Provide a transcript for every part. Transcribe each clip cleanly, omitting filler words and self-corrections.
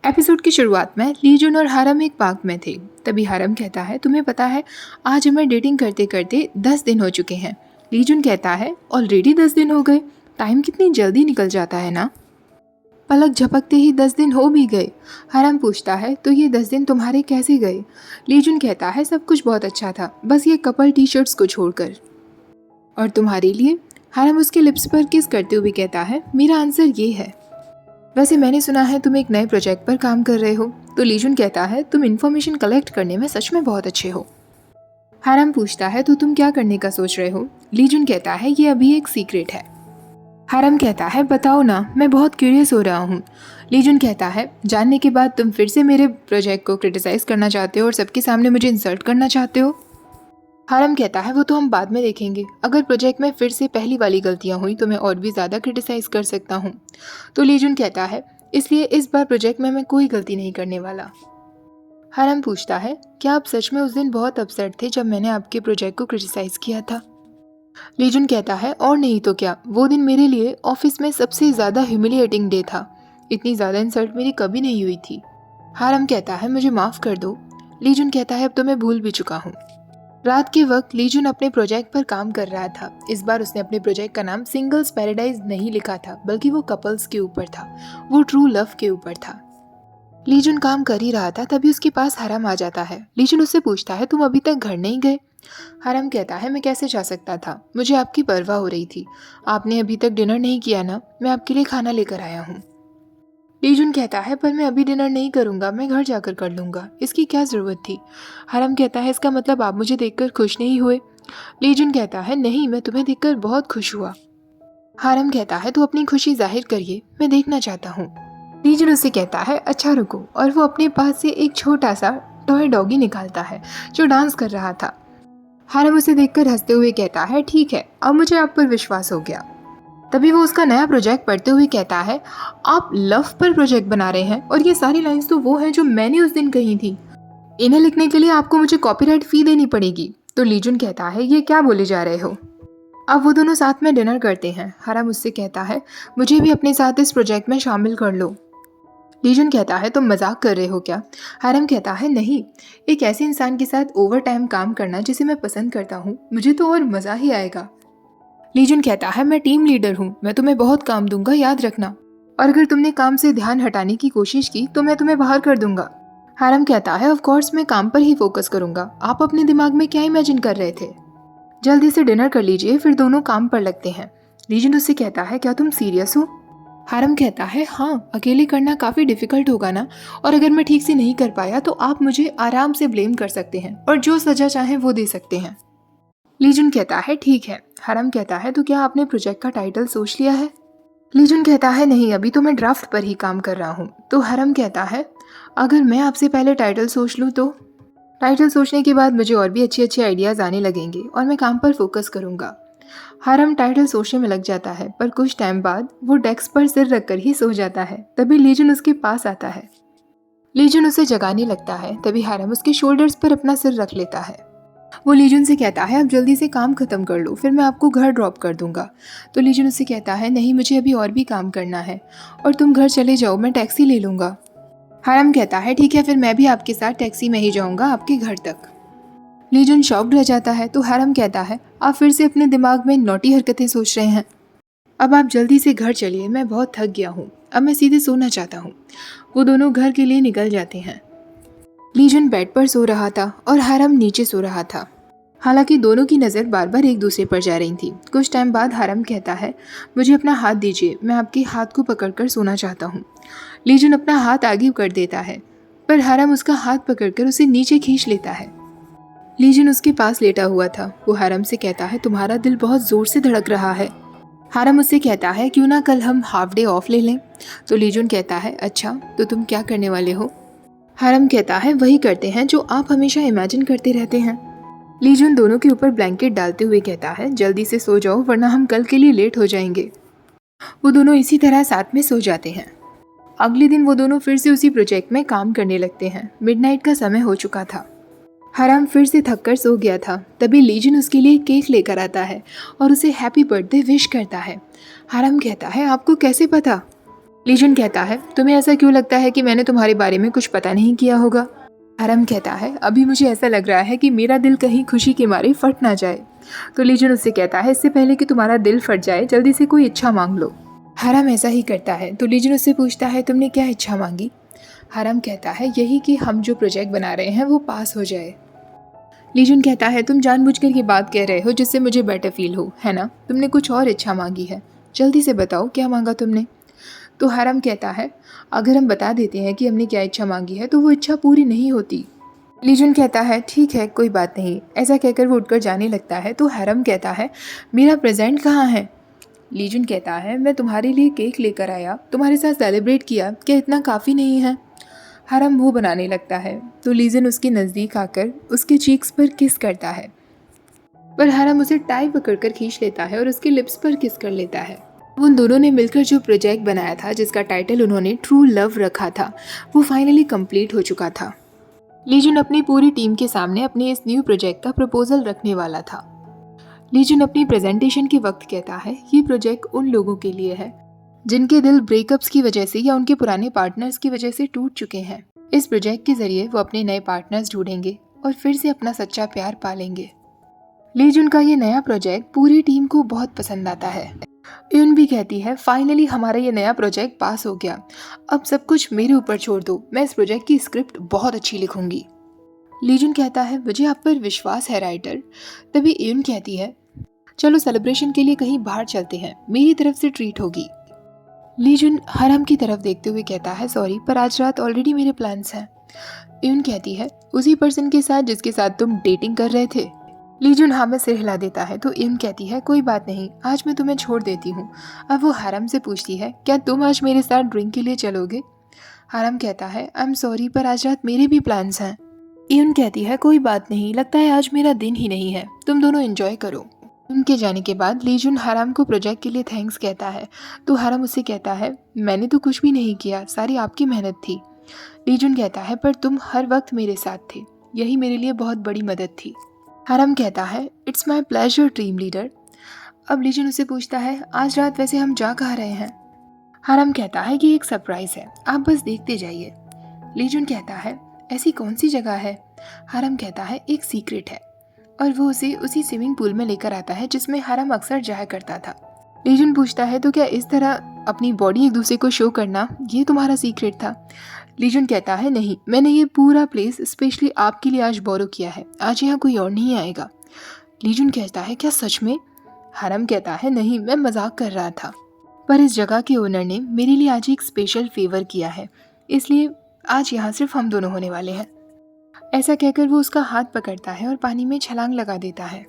Episode की शुरुआत में लीजुन और हारम एक पार्क में थे। तभी हारम कहता है, तुम्हें पता है आज हमें डेटिंग करते करते 10 दिन हो चुके हैं। लीजुन कहता है, ऑलरेडी 10 दिन हो गए? टाइम कितनी जल्दी निकल जाता है ना। पलक झपकते ही 10 दिन हो भी गए। हारम पूछता है, तो ये 10 दिन तुम्हारे कैसे गए? लीजुन कहता है, सब कुछ बहुत अच्छा था, बस ये कपल टी शर्ट्स को छोड़कर। और तुम्हारे लिए? हारम उसके लिप्स पर किस करते हुए कहता है, मेरा आंसर ये है। वैसे मैंने सुना है तुम एक नए प्रोजेक्ट पर काम कर रहे हो। तो लीजुन कहता है, तुम इन्फॉर्मेशन कलेक्ट करने में सच में बहुत अच्छे हो। हारम पूछता है, तो तुम क्या करने का सोच रहे हो? लीजुन कहता है, ये अभी एक सीक्रेट है। हारम कहता है, बताओ ना, मैं बहुत क्यूरियस हो रहा हूँ। लीजुन कहता है, जानने के बाद तुम फिर से मेरे प्रोजेक्ट को क्रिटिसाइज करना चाहते हो और सबके सामने मुझे इंसल्ट करना चाहते हो। हारम कहता है, वो तो हम बाद में देखेंगे। अगर प्रोजेक्ट में फिर से पहली वाली गलतियां हुई तो मैं और भी ज़्यादा क्रिटिसाइज कर सकता हूँ। तो लीजुन कहता है, इसलिए इस बार प्रोजेक्ट में मैं कोई गलती नहीं करने वाला। हारम पूछता है, क्या आप सच में उस दिन बहुत अपसेट थे जब मैंने आपके प्रोजेक्ट को क्रिटिसाइज किया था? लीजुन कहता है, और नहीं तो क्या, वो दिन मेरे लिए ऑफिस में सबसे ज़्यादा ह्यूमिलिएटिंग डे था। इतनी ज़्यादा इंसल्ट मेरी कभी नहीं हुई थी। हारम कहता है, मुझे माफ़ कर दो। लीजुन कहता है, अब तो मैं भूल भी चुका हूँ। रात के वक्त लीजुन अपने प्रोजेक्ट पर काम कर रहा था। इस बार उसने अपने प्रोजेक्ट का नाम सिंगल्स पैराडाइज नहीं लिखा था, बल्कि वो कपल्स के ऊपर था, वो ट्रू लव के ऊपर था। लीजुन काम कर ही रहा था, तभी उसके पास हरम आ जाता है। लीजुन उससे पूछता है, तुम अभी तक घर नहीं गए? हरम कहता है, मैं कैसे जा सकता था, मुझे आपकी परवाह हो रही थी। आपने अभी तक डिनर नहीं किया ना, मैं आपके लिए खाना लेकर आया हूँ। लीजुन कहता है, पर मैं अभी डिनर नहीं करूंगा, मैं घर जाकर कर लूंगा, इसकी क्या ज़रूरत थी? हरम कहता है, इसका मतलब आप मुझे देखकर खुश नहीं हुए? लीजुन कहता है, नहीं, मैं तुम्हें देखकर बहुत खुश हुआ। हरम कहता है, तो अपनी खुशी जाहिर करिए, मैं देखना चाहता हूँ। लीजुन उससे कहता है, अच्छा रुको, और वो अपने पास से एक छोटा सा टॉय डॉगी निकालता है जो डांस कर रहा था। हरम उसे देखकर हंसते हुए कहता है, ठीक है, अब मुझे आप पर विश्वास हो गया। तभी वो उसका नया प्रोजेक्ट पढ़ते हुए कहता है, आप लव पर प्रोजेक्ट बना रहे हैं, और ये सारी लाइंस तो वो हैं जो मैंने उस दिन कही थी। इन्हें लिखने के लिए आपको मुझे कॉपीराइट फी देनी पड़ेगी। तो लीजुन कहता है, ये क्या बोले जा रहे हो? अब वो दोनों साथ में डिनर करते हैं। हरम उससे कहता है, मुझे भी अपने साथ इस प्रोजेक्ट में शामिल कर लो। लीजुन कहता है, तुम मजाक कर रहे हो क्या? हरम कहता है, नहीं, एक ऐसे इंसान के साथ ओवर टाइम काम करना जिसे मैं पसंद करता हूँ, मुझे तो और मज़ा ही आएगा। लीजुन कहता है, मैं टीम लीडर हूँ, मैं तुम्हें बहुत काम दूंगा, याद रखना। और अगर तुमने काम से ध्यान हटाने की कोशिश की तो मैं तुम्हें बाहर कर दूंगा। हरम कहता है, ऑफ कोर्स मैं काम पर ही फोकस करूंगा, आप अपने दिमाग में क्या इमेजिन कर रहे थे? जल्दी से डिनर कर लीजिए, फिर दोनों काम पर लगते हैं। लीजुन उससे कहता है, क्या तुम सीरियस हो? हरम कहता है, हाँ, अकेले करना काफ़ी डिफिकल्ट होगा ना, और अगर मैं ठीक से नहीं कर पाया तो आप मुझे आराम से ब्लेम कर सकते हैं और जो सजा चाहें वो दे सकते हैं। लीजुन कहता है, ठीक है। हरम कहता है, तो क्या आपने प्रोजेक्ट का टाइटल सोच लिया है? लीजुन कहता है, नहीं, अभी तो मैं ड्राफ्ट पर ही काम कर रहा हूँ। तो हरम कहता है, अगर मैं आपसे पहले टाइटल सोच लूँ तो? टाइटल सोचने के बाद मुझे और भी अच्छे अच्छे आइडियाज़ आने लगेंगे और मैं काम पर फोकस करूँगा। हरम टाइटल सोचने में लग जाता है, पर कुछ टाइम बाद वो डेस्क पर सिर रखकर ही सो जाता है। तभी लीजुन उसके पास आता है। लीजुन उसे जगाने लगता है। तभी हरम उसके शोल्डर्स पर अपना सिर रख लेता है। वो लीजुन से कहता है, अब जल्दी से काम खत्म कर लो, फिर मैं आपको घर ड्रॉप कर दूंगा। तो लीजुन उससे कहता है, नहीं, मुझे अभी और भी काम करना है, और तुम घर चले जाओ, मैं टैक्सी ले लूँगा। हरम कहता है, ठीक है, फिर मैं भी आपके साथ टैक्सी में ही जाऊँगा आपके घर तक। लीजुन शॉक्ड रह जाता है। तो हरम कहता है, आप फिर से अपने दिमाग में नॉटी हरकतें सोच रहे हैं। अब आप जल्दी से घर चलिए, मैं बहुत थक गया हूँ, अब मैं सीधे सोना चाहता हूँ। वो दोनों घर के लिए निकल जाते हैं। लीजुन बेड पर सो रहा था और हरम नीचे सो रहा था। हालांकि दोनों की नज़र बार बार एक दूसरे पर जा रही थी। कुछ टाइम बाद हरम कहता है, मुझे अपना हाथ दीजिए, मैं आपके हाथ को पकड़कर सोना चाहता हूँ। लीजुन अपना हाथ आगे कर देता है, पर हरम उसका हाथ पकड़कर उसे नीचे खींच लेता है। लीजुन उसके पास लेटा हुआ था। वो हरम से कहता है, तुम्हारा दिल बहुत ज़ोर से धड़क रहा है। हरम उससे कहता है, क्यों ना कल हम हाफ डे ऑफ ले लें? तो लीजुन कहता है, अच्छा, तो तुम क्या करने वाले हो? हरम कहता है, वही करते हैं जो आप हमेशा इमेजिन करते रहते हैं। लीजुन दोनों के ऊपर ब्लैंकेट डालते हुए कहता है, जल्दी से सो जाओ वरना हम कल के लिए लेट हो जाएंगे। वो दोनों इसी तरह साथ में सो जाते हैं। अगले दिन वो दोनों फिर से उसी प्रोजेक्ट में काम करने लगते हैं। मिडनाइट का समय हो चुका था। हरम फिर से थककर सो गया था। तभी लीजुन उसके लिए केक लेकर आता है और उसे हैप्पी बर्थडे विश करता है। हरम कहता है, आपको कैसे पता? लीजुन कहता है तुम्हें ऐसा क्यों लगता है कि मैंने तुम्हारे बारे में कुछ पता नहीं किया होगा? हरम कहता है अभी मुझे ऐसा लग रहा है कि मेरा दिल कहीं खुशी के मारे फट ना जाए। तो लीजुन उससे कहता है इससे पहले कि तुम्हारा दिल फट जाए जल्दी से कोई इच्छा मांग लो। हरम ऐसा ही करता है। तो लीजुन उससे पूछता है तुमने क्या इच्छा मांगी? हरम कहता है यही कि हम जो प्रोजेक्ट बना रहे हैं वो पास हो जाए। लीजुन कहता है तुम जानबूझकर ये बात कह रहे हो जिससे मुझे बेटर फील हो, है ना? तुमने कुछ और इच्छा मांगी है, जल्दी से बताओ क्या मांगा तुमने? तो हरम कहता है अगर हम बता देते हैं कि हमने क्या इच्छा मांगी है तो वो इच्छा पूरी नहीं होती। लीजुन कहता है ठीक है कोई बात नहीं। ऐसा कहकर वो उठकर जाने लगता है। तो हरम कहता है मेरा प्रेजेंट कहाँ है? लीजुन कहता है मैं तुम्हारे लिए केक लेकर आया, तुम्हारे साथ सेलिब्रेट किया, क्या इतना काफ़ी नहीं है? हरम मुंह बनाने लगता है। तो लीजन उसके नज़दीक आकर उसके चीक्स पर किस करता है, पर हरम उसे टाई पकड़कर खींच लेता है और उसके लिप्स पर किस कर लेता है। उन दोनों ने मिलकर जो प्रोजेक्ट बनाया था जिसका टाइटल उन्होंने ट्रू लव रखा था वो फाइनली कंप्लीट हो चुका था। लीजुन अपनी पूरी टीम के सामने अपने इस न्यू प्रोजेक्ट का प्रपोजल रखने वाला था। लीजुन अपनी प्रेजेंटेशन के वक्त कहता है ये प्रोजेक्ट उन लोगों के लिए है जिनके दिल ब्रेकअप्स की वजह से या उनके पुराने पार्टनर्स की वजह से टूट चुके हैं। इस प्रोजेक्ट के जरिए वो अपने नए पार्टनर्स ढूंढेंगे और फिर से अपना सच्चा प्यार पालेंगे। लीजुन का ये नया प्रोजेक्ट पूरी टीम को बहुत पसंद आता है। यून भी कहती है फाइनली हमारा ये नया प्रोजेक्ट पास हो गया, अब सब कुछ मेरे ऊपर छोड़ दो, मैं इस प्रोजेक्ट की स्क्रिप्ट बहुत अच्छी लिखूंगी। लीजुन कहता है मुझे आप पर विश्वास है राइटर। तभी यून कहती है चलो सेलिब्रेशन के लिए कहीं बाहर चलते हैं, मेरी तरफ से ट्रीट होगी। लीजुन हरम की तरफ देखते हुए कहता है सॉरी पर आज रात ऑलरेडी मेरे प्लान्स हैं। यून कहती है उसी पर्सन के साथ जिसके साथ तुम डेटिंग कर रहे थे? लीजुन हाँ में सिर हिला देता है। तो यून कहती है कोई बात नहीं, आज मैं तुम्हें छोड़ देती हूँ। अब वो हरम से पूछती है क्या तुम आज मेरे साथ ड्रिंक के लिए चलोगे? हरम कहता है आई एम सॉरी पर आज रात मेरे भी प्लान्स हैं। यून कहती है कोई बात नहीं, लगता है आज मेरा दिन ही नहीं है, तुम दोनों एंजॉय करो। उनके जाने के बाद लीजुन हरम को प्रोजेक्ट के लिए थैंक्स कहता है। तो हरम उससे कहता है मैंने तो कुछ भी नहीं किया, सारी आपकी मेहनत थी। लीजुन कहता है पर तुम हर वक्त मेरे साथ थे, यही मेरे लिए बहुत बड़ी मदद थी। हरम कहता है it's my pleasure team leader. अब लीजुन उससे पूछता है आज रात वैसे हम जा कहाँ रहे हैं? हरम कहता है कि एक सरप्राइज है, आप बस देखते जाइए। लीजुन कहता है ऐसी कौन सी जगह है? हरम कहता है एक सीक्रेट है, और वो उसे उसी स्विमिंग पूल में लेकर आता है जिसमें हरम अक्सर जाया करता था। लीजुन पूछता है तो क्या इस तरह अपनी बॉडी एक दूसरे को शो करना ये तुम्हारा सीक्रेट था? लीजुन कहता है नहीं, मैंने ये पूरा प्लेस स्पेशली आपके लिए आज बोरो किया है, आज यहाँ कोई और नहीं आएगा। लीजुन कहता है क्या सच में? हरम कहता है नहीं, मैं मजाक कर रहा था, पर इस जगह के ओनर ने मेरे लिए आज एक स्पेशल फेवर किया है, इसलिए आज यहाँ सिर्फ हम दोनों होने वाले हैं। ऐसा कहकर वो उसका हाथ पकड़ता है और पानी में छलांग लगा देता है।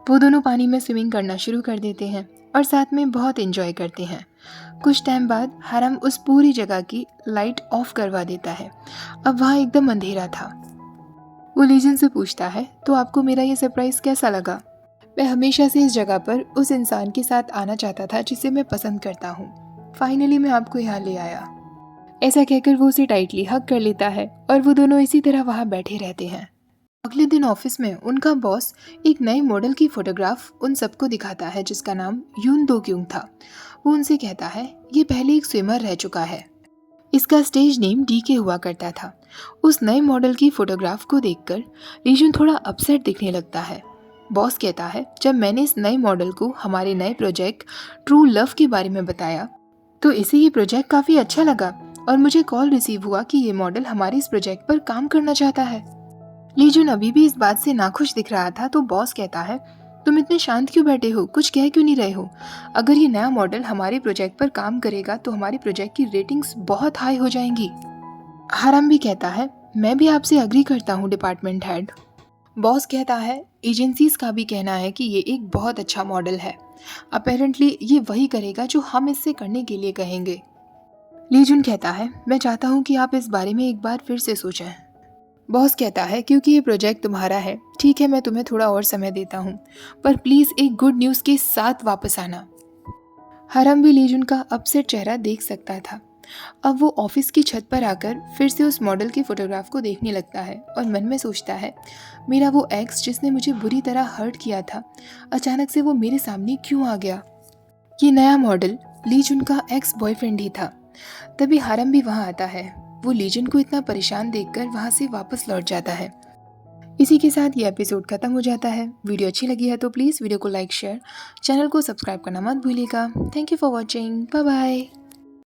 वो दोनों पानी में स्विमिंग करना शुरू कर देते हैं और साथ में बहुत एंजॉय करते हैं। कुछ टाइम बाद हरम उस पूरी जगह की लाइट ऑफ करवा देता है। अब वहाँ एकदम अंधेरा था। वो लीजन से पूछता है तो आपको मेरा ये सरप्राइज कैसा लगा? मैं हमेशा से इस जगह पर उस इंसान के साथ आना चाहता था जिसे मैं पसंद करता हूँ, फाइनली मैं आपको यहाँ ले आया। ऐसा कहकर वो उसे टाइटली हग कर लेता है और वो दोनों इसी तरह वहाँ बैठे रहते हैं। अगले दिन ऑफिस में उनका बॉस एक नए मॉडल की फोटोग्राफ उन सबको दिखाता है जिसका नाम यून दो क्योंग था। वो उनसे कहता है ये पहले एक स्विमर रह चुका है, इसका स्टेज नेम डीके हुआ करता था। उस नए मॉडल की फोटोग्राफ को देखकर लीजुन थोड़ा अपसेट दिखने लगता है। बॉस कहता है जब मैंने इस नए मॉडल को हमारे नए प्रोजेक्ट ट्रू लव के बारे में बताया तो इसे ये प्रोजेक्ट काफ़ी अच्छा लगा और मुझे कॉल रिसीव हुआ कि ये मॉडल हमारे इस प्रोजेक्ट पर काम करना चाहता है। लीजुन अभी भी इस बात से नाखुश दिख रहा था। तो बॉस कहता है तुम इतने शांत क्यों बैठे हो, कुछ कह क्यों नहीं रहे हो? अगर ये नया मॉडल हमारे प्रोजेक्ट पर काम करेगा तो हमारे प्रोजेक्ट की रेटिंग्स बहुत हाई हो जाएंगी। हरम भी कहता है मैं भी आपसे अग्री करता हूँ डिपार्टमेंट हेड। बॉस कहता है एजेंसीज का भी कहना है कि ये एक बहुत अच्छा मॉडल है, अपेरेंटली ये वही करेगा जो हम इससे करने के लिए कहेंगे। लीजुन कहता है मैं चाहता हूँ कि आप इस बारे में एक बार फिर से सोचें। बॉस कहता है क्योंकि ये प्रोजेक्ट तुम्हारा है, ठीक है मैं तुम्हें थोड़ा और समय देता हूँ, पर प्लीज़ एक गुड न्यूज़ के साथ वापस आना। हरम भी लीजुन का अपसेट चेहरा देख सकता था। अब वो ऑफिस की छत पर आकर फिर से उस मॉडल की फोटोग्राफ को देखने लगता है और मन में सोचता है मेरा वो एक्स जिसने मुझे बुरी तरह हर्ट किया था, अचानक से वो मेरे सामने क्यों आ गया? ये नया मॉडल लीजुन का एक्स बॉयफ्रेंड ही था। तभी हारम भी वहाँ आता है। वो लीजन को इतना परेशान देखकर वहाँ से वापस लौट जाता है। इसी के साथ ये एपिसोड खत्म हो जाता है। वीडियो अच्छी लगी है तो प्लीज़ वीडियो को लाइक शेयर, चैनल को सब्सक्राइब करना मत भूलिएगा। Thank you for watching. Bye bye.